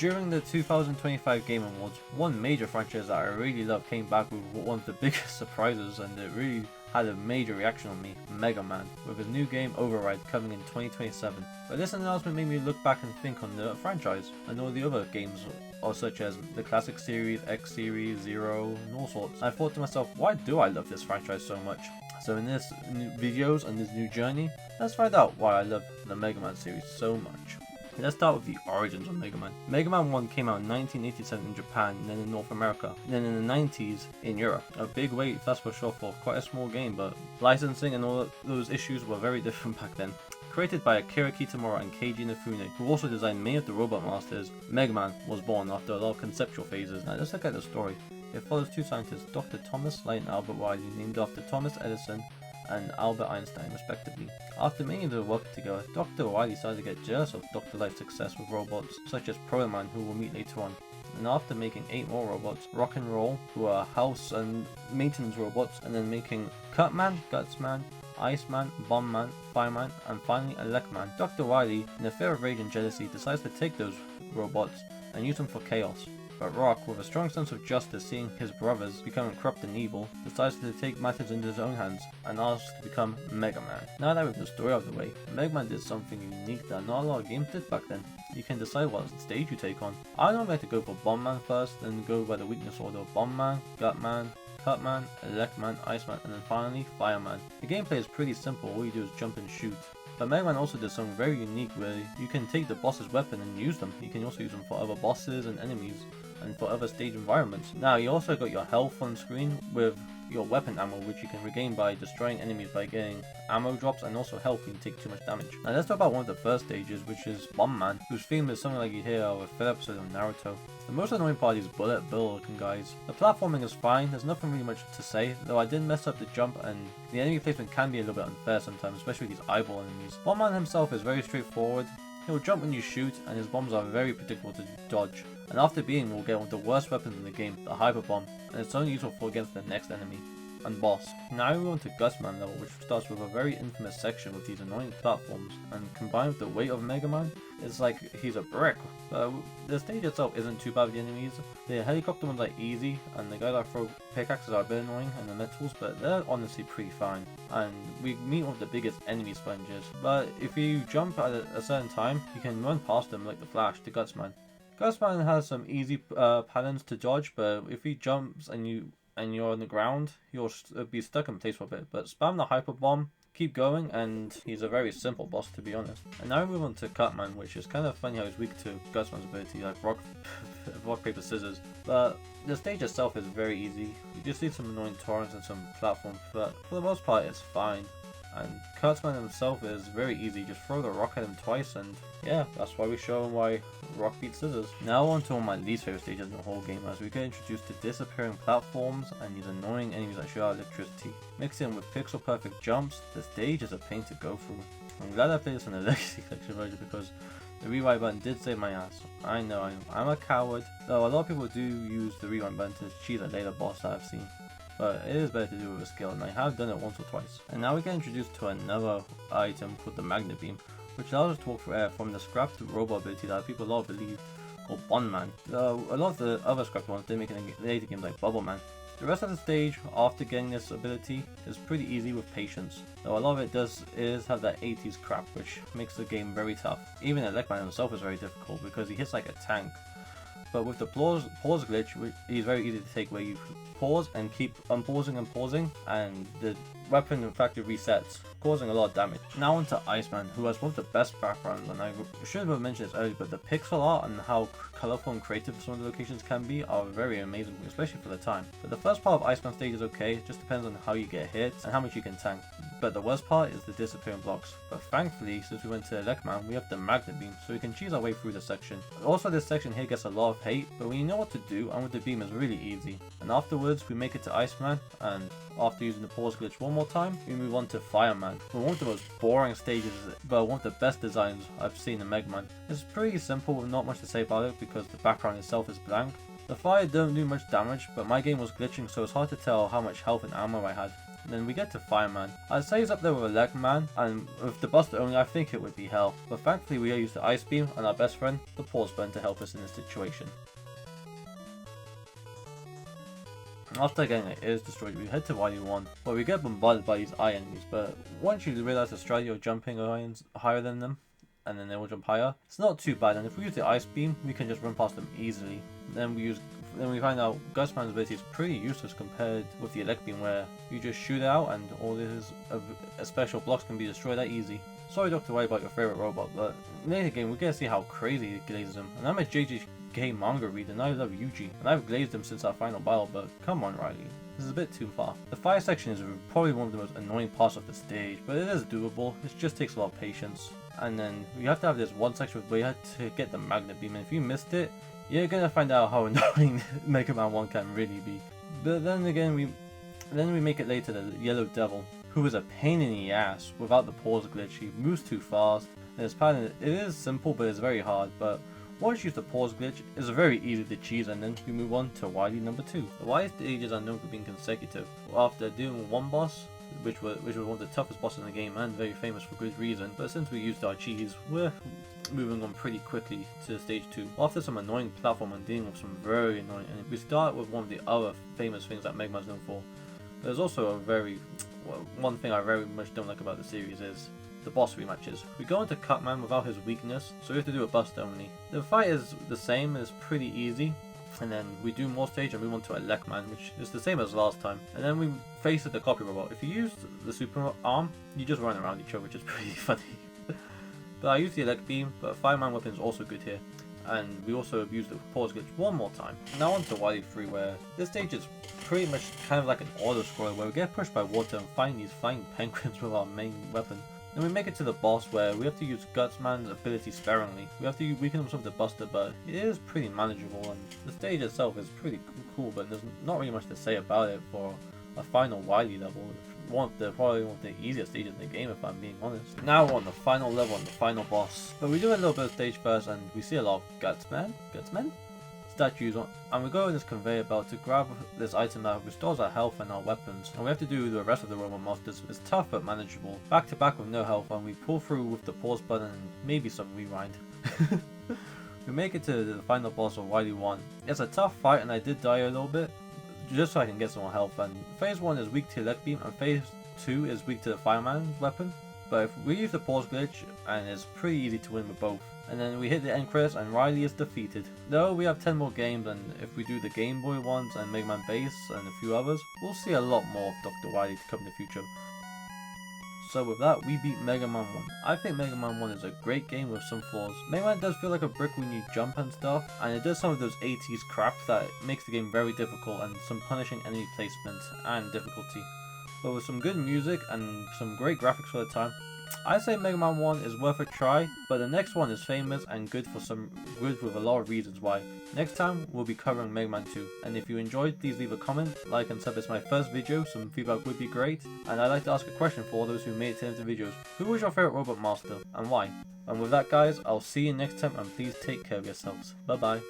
During the 2025 Game Awards, one major franchise that I really love came back with one of the biggest surprises, and it really had a major reaction on me, Mega Man, with his new game Override coming in 2027. But this announcement made me look back and think on the franchise and all the other games, such as the Classic Series, X Series, Zero, and all sorts. I thought to myself, why do I love this franchise so much? So in this new videos and this new journey, let's find out why I love the Mega Man series so much. Let's start with the origins of Mega Man. Mega Man 1 came out in 1987 in Japan, and then in North America, and then in the 90s in Europe. A big wait, that's for sure, for quite a small game, but licensing and all those issues were very different back then. Created by Akira Kitamura and Keiji Inafune, who also designed many of the Robot Masters, Mega Man was born after a lot of conceptual phases. Now let's look at the story. It follows two scientists, Dr. Thomas Light and Albert Wiley, named after Thomas Edison and Albert Einstein respectively. After many of them worked together, Dr. Wiley started to get jealous of Dr. Light's success with robots, such as Proto Man, who we'll meet later on. And after making 8 more robots, Rock and Roll, who are house and maintenance robots, and then making Cutman, Gutsman, Iceman, Bombman, Fireman, and finally Elecman, Dr. Wiley, in a fit of rage and jealousy, decides to take those robots and use them for chaos. But Rock, with a strong sense of justice, seeing his brothers becoming corrupt and evil, decides to take matters into his own hands and asks to become Mega Man. Now that we have the story out of the way, Mega Man did something unique that not a lot of games did back then. You can decide what stage you take on. I normally like to go for Bombman first, then go by the weakness order of Bombman, Gutman, Cutman, Elecman, Iceman, and then finally Fireman. The gameplay is pretty simple, all you do is jump and shoot. But Mega Man also does something very unique where you can take the boss's weapon and use them. You can also use them for other bosses and enemies, and for other stage environments. Now you also got your health on screen with your weapon ammo, which you can regain by destroying enemies by getting ammo drops, and also health when you take too much damage. Now let's talk about one of the first stages, which is Bombman, whose theme is something like you hear out of a fifth episode of Naruto. The most annoying part is bullet bill looking guys. The platforming is fine, there's nothing really much to say, though I did mess up the jump and the enemy placement can be a little bit unfair sometimes, especially with these eyeball enemies. Bombman himself is very straightforward. He'll jump when you shoot, and his bombs are very predictable to dodge. And after beating, we'll get one of the worst weapons in the game, the Hyper Bomb, and it's only useful for against the next enemy and boss. Now we go on to Gutsman level, which starts with a very infamous section with these annoying platforms, and combined with the weight of Mega Man, it's like he's a brick. The stage itself isn't too bad with the enemies. The helicopter ones are easy, and the guys that throw pickaxes are a bit annoying, and the metals, but they're honestly pretty fine. And we meet one of the biggest enemy sponges, but if you jump at a certain time, you can run past them like the Flash to Gutsman. Gutsman has some easy patterns to dodge, but if he jumps and you're on the ground, you'll be stuck in place for a bit. But spam the Hyper Bomb, keep going, and he's a very simple boss to be honest. And now we move on to Cutman, which is kind of funny how he's weak to Gutsman's ability, like rock, paper, scissors. But the stage itself is very easy. You just need some annoying torrents and some platforms, but for the most part it's fine. And Kurtzman himself is very easy, just throw the rock at him twice, and yeah, that's why we show him why rock beats scissors. Now on to one of my least favorite stages in the whole game, as we get introduced to disappearing platforms and these annoying enemies that shoot out electricity. Mixed in with pixel perfect jumps, the stage is a pain to go through. I'm glad I played this in the Legacy Collection version because the rewind button did save my ass. I know, I'm a coward, though a lot of people do use the rewind button to cheat a later boss that I've seen. But it is better to do it with skill, and I have done it once or twice. And now we get introduced to another item called the Magnet Beam, which allows us to walk through air from the scrapped robot ability that people a lot believe called Bondman. A lot of the other scrapped ones they make in later games like Bubble Man. The rest of the stage after getting this ability is pretty easy with patience, though a lot of it is have that 80s crap, which makes the game very tough. Even Elecman himself is very difficult because he hits like a tank. But with the pause glitch, he's very easy to take, where you pause and keep unpausing and pausing, and the weapon in fact resets, causing a lot of damage. Now on to Iceman, who has one of the best backgrounds, and I should have mentioned this earlier, but the pixel art and how colourful and creative some of the locations can be are very amazing, especially for the time. But the first part of Iceman stage is okay, it just depends on how you get hit and how much you can tank. But the worst part is the disappearing blocks. But thankfully, since we went to Elecman, we have the Magnet Beam, so we can cheese our way through the section. Also, this section here gets a lot of hate, but when you know what to do, and with the beam is really easy. And afterwards, we make it to Iceman, and after using the pause glitch one more time, we move on to Fireman, for one of the most boring stages, but one of the best designs I've seen in Mega Man. It's pretty simple with not much to say about it because the background itself is blank. The fire don't do much damage, but my game was glitching, so it's hard to tell how much health and ammo I had. Then we get to Fireman. I'd say he's up there with Megaman, and with the Buster only I think it would be hell. But thankfully we used the Ice Beam and our best friend, the pause button, to help us in this situation. After getting our ears destroyed, we head to Wily 1, where we get bombarded by these eye enemies, but once you realize the strategy of jumping irons higher than them, and then they will jump higher, it's not too bad, and if we use the Ice Beam, we can just run past them easily. Then we find out Gustman's ability is pretty useless compared with the Elect Beam, where you just shoot it out and all his special blocks can be destroyed that easy. Sorry Dr. White about your favorite robot, but in the game we get to see how crazy it glazes him, and I'm a JJK manga reader and I love Yuji, and I've glazed him since our final battle, but come on Riley, this is a bit too far. The fire section is probably one of the most annoying parts of the stage, but it is doable, it just takes a lot of patience. And then we have to have this one section where you have to get the magnet beam, and if you missed it, you're gonna find out how annoying Mega Man 1 can really be. But then again, we make it later to the Yellow Devil, who is a pain in the ass without the pause glitch. He moves too fast, and his pattern, it is simple but it's very hard, but once you use the pause glitch, it's very easy to cheese, and then we move on to Wily number 2. The Wily stages are known for being consecutive. After doing one boss, which was one of the toughest bosses in the game and very famous for good reason, but since we used our cheese, we're moving on pretty quickly to stage 2. After some annoying platform and dealing with some very annoying enemies, we start with one of the other famous things that Megaman's known for. There's also one thing I very much don't like about the series is the boss rematches. We go into Cutman without his weakness, so we have to do a Buster only. The fight is the same, it's pretty easy. And then we do more stage and move on to Electman, which is the same as last time. And then we face the copy robot. If you use the super arm, you just run around each other, which is pretty funny. But I use the Elect Beam, but Fireman weapon is also good here. And we also use the pause glitch one more time. Now on to Wily 3, where this stage is pretty much kind of like an auto-scroller, where we get pushed by water and find these flying penguins with our main weapon. Then we make it to the boss, where we have to use Gutsman's ability sparingly. We have to weaken him with the Buster, but it is pretty manageable, and the stage itself is pretty cool, but there's not really much to say about it for a final Wily level. Probably one of the easiest stages in the game, if I'm being honest. Now we're on the final level and the final boss. But we do a little bit of stage first, and we see a lot of Gutsmen statues on, and we go in this conveyor belt to grab this item that restores our health and our weapons, and we have to do the rest of the robot monsters. It's tough but manageable, back to back with no health, and we pull through with the pause button and maybe some rewind. We make it to the final boss of Wily 1. It's a tough fight and I did die a little bit, just so I can get some more health, and phase 1 is weak to Elect Beam and phase 2 is weak to the Fireman's weapon. But if we use the pause glitch, and it's pretty easy to win with both. And then we hit the end credits and Riley is defeated. Though we have 10 more games, and if we do the Game Boy ones and Mega Man Base and a few others, we'll see a lot more of Dr. Wily to come in the future. So with that, we beat Mega Man 1. I think Mega Man 1 is a great game with some flaws. Mega Man does feel like a brick when you jump and stuff, and it does some of those 80s crap that makes the game very difficult, and some punishing enemy placement and difficulty. But with some good music and some great graphics for the time, I say Mega Man 1 is worth a try, but the next one is famous and good with a lot of reasons why. Next time we'll be covering Mega Man 2, and if you enjoyed, please leave a comment, like and sub. It's my first video, some feedback would be great, and I'd like to ask a question for all those who made it to the videos. Who was your favourite Robot Master, and why? And with that guys, I'll see you next time, and please take care of yourselves. Bye bye.